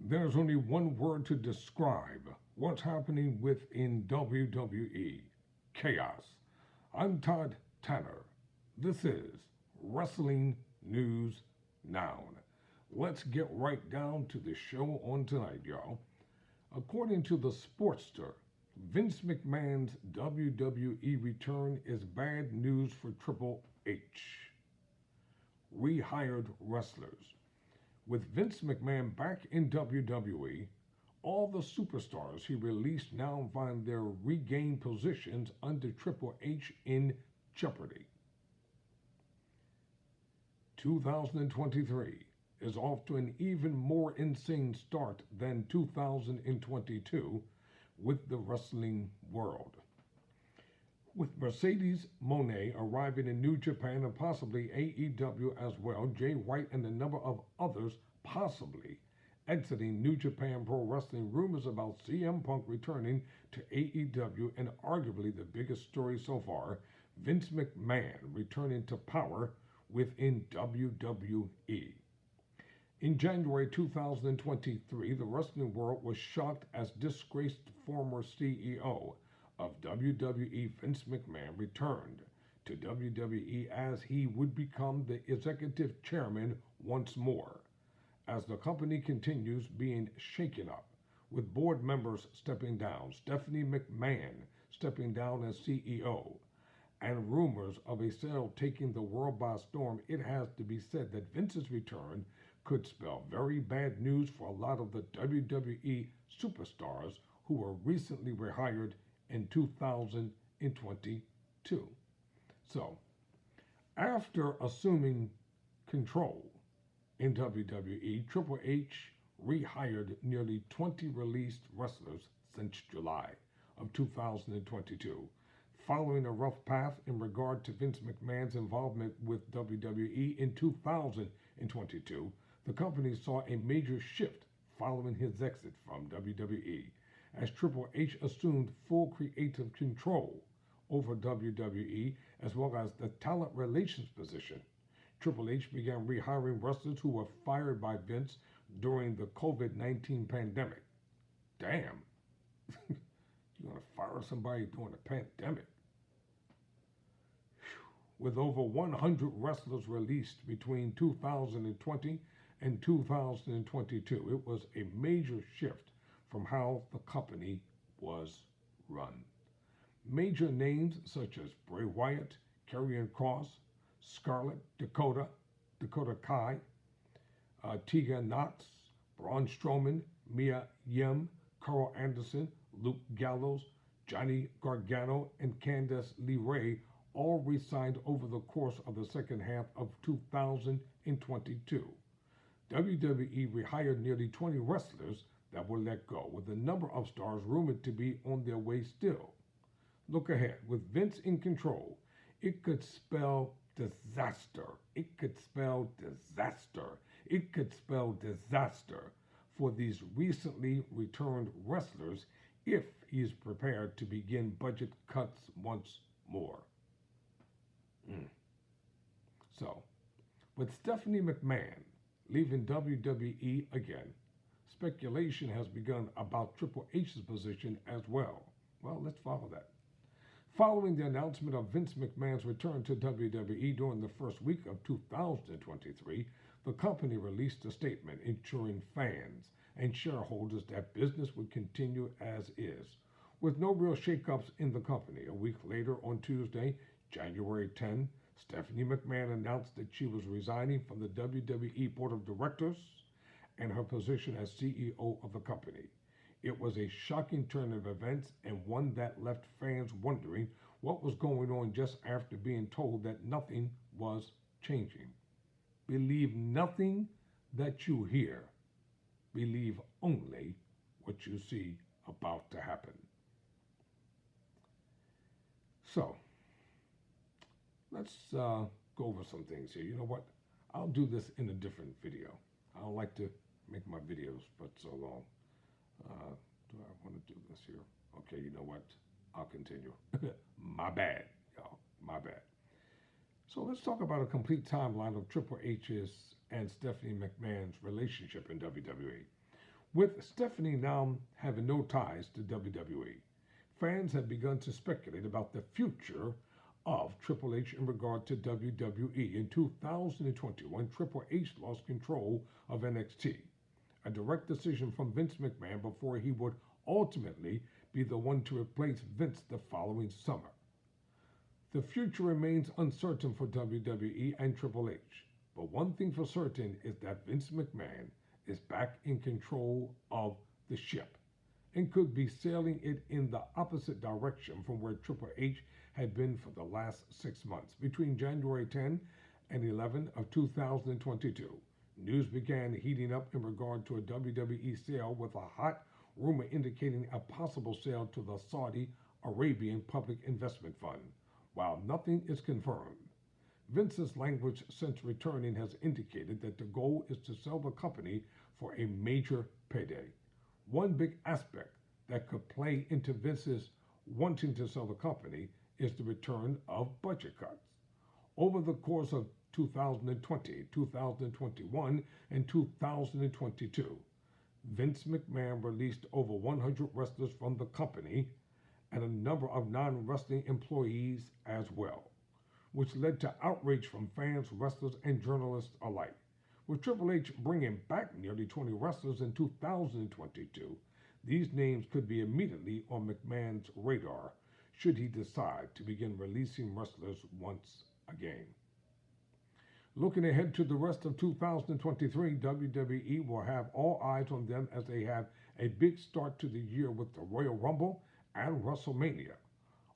There's only one word to describe what's happening within WWE: chaos. I'm Todd Tanner. This is Wrestling News Now. Let's get right down to the show on tonight, y'all. According to TheSportster, Vince McMahon's WWE return is bad news for Triple H. Rehired wrestlers. With Vince McMahon back in WWE, all the superstars he released now find their regained positions under Triple H in jeopardy. 2023 is off to an even more insane start than 2022 with the wrestling world. With Mercedes Moné arriving in New Japan and possibly AEW as well, Jay White and a number of others possibly exiting New Japan Pro Wrestling, rumors about CM Punk returning to AEW, and arguably the biggest story so far, Vince McMahon returning to power within WWE. In January 2023, the wrestling world was shocked as disgraced former CEO of WWE, Vince McMahon, returned to WWE as he would become the executive chairman once more, as the company continues being shaken up, with board members stepping down, Stephanie McMahon stepping down as CEO, and rumors of a sale taking the world by storm. It has to be said that Vince's return could spell very bad news for a lot of the WWE superstars who were recently rehired in 2022. So, after assuming control in WWE, Triple H rehired nearly 20 released wrestlers since July of 2022. Following a rough path in regard to Vince McMahon's involvement with WWE in 2022, the company saw a major shift following his exit from WWE, as Triple H assumed full creative control over WWE as well as the talent relations position. Triple H began rehiring wrestlers who were fired by Vince during the COVID-19 pandemic. Damn. You're going to fire somebody during a pandemic? With over 100 wrestlers released between 2020 and 2022, it was a major shift from how the company was run. Major names such as Bray Wyatt, Karrion Kross, Scarlett, Dakota Kai, Tegan Knox, Braun Strowman, Mia Yim, Carl Anderson, Luke Gallows, Johnny Gargano, and Candice LeRae all re-signed over the course of the second half of 2022. WWE rehired nearly 20 wrestlers that were let go, with a number of stars rumored to be on their way still. Look ahead. With Vince in control, it could spell disaster. It could spell disaster. It could spell disaster for these recently returned wrestlers if he is prepared to begin budget cuts once more. So, with Stephanie McMahon leaving WWE again, speculation has begun about Triple H's position as well. Well, let's follow that. Following the announcement of Vince McMahon's return to WWE during the first week of 2023, the company released a statement ensuring fans and shareholders that business would continue as is, with no real shakeups in the company. A week later, on Tuesday, January 10, Stephanie McMahon announced that she was resigning from the WWE Board of Directors and her position as CEO of the company. It was a shocking turn of events and one that left fans wondering what was going on just after being told that nothing was changing. Believe nothing that you hear. Believe only what you see about to happen. So, let's go over some things here. You know what? I'll do this in a different video. I don't like to make my videos but so long. Do I want to do this here? Okay, you know what? I'll continue. My bad, y'all. My bad. So let's talk about a complete timeline of Triple H's and Stephanie McMahon's relationship in WWE. With Stephanie now having no ties to WWE, fans have begun to speculate about the future of Triple H in regard to WWE. In 2021, Triple H lost control of NXT, a direct decision from Vince McMahon before he would ultimately be the one to replace Vince the following summer. The future remains uncertain for WWE and Triple H, but one thing for certain is that Vince McMahon is back in control of the ship and could be sailing it in the opposite direction from where Triple H had been for the last 6 months. Between January 10 and 11 of 2022, news began heating up in regard to a WWE sale, with a hot rumor indicating a possible sale to the Saudi Arabian Public Investment Fund. While nothing is confirmed, Vince's language since returning has indicated that the goal is to sell the company for a major payday. One big aspect that could play into Vince's wanting to sell the company is the return of budget cuts. Over the course of 2020, 2021, and 2022, Vince McMahon released over 100 wrestlers from the company and a number of non-wrestling employees as well, which led to outrage from fans, wrestlers, and journalists alike. With Triple H bringing back nearly 20 wrestlers in 2022, these names could be immediately on McMahon's radar should he decide to begin releasing wrestlers once again. Looking ahead to the rest of 2023, WWE will have all eyes on them as they have a big start to the year with the Royal Rumble and WrestleMania,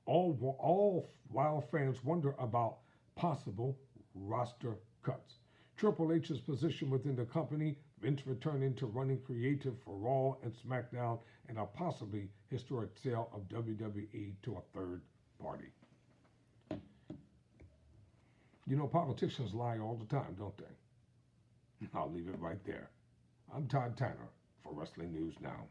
all while fans wonder about possible roster cuts. Triple H's position within the company, Vince returning to running creative for Raw and SmackDown, and a possibly historic sale of WWE to a third party. You know, politicians lie all the time, don't they? I'll leave it right there. I'm Todd Tanner for Wrestling News Now.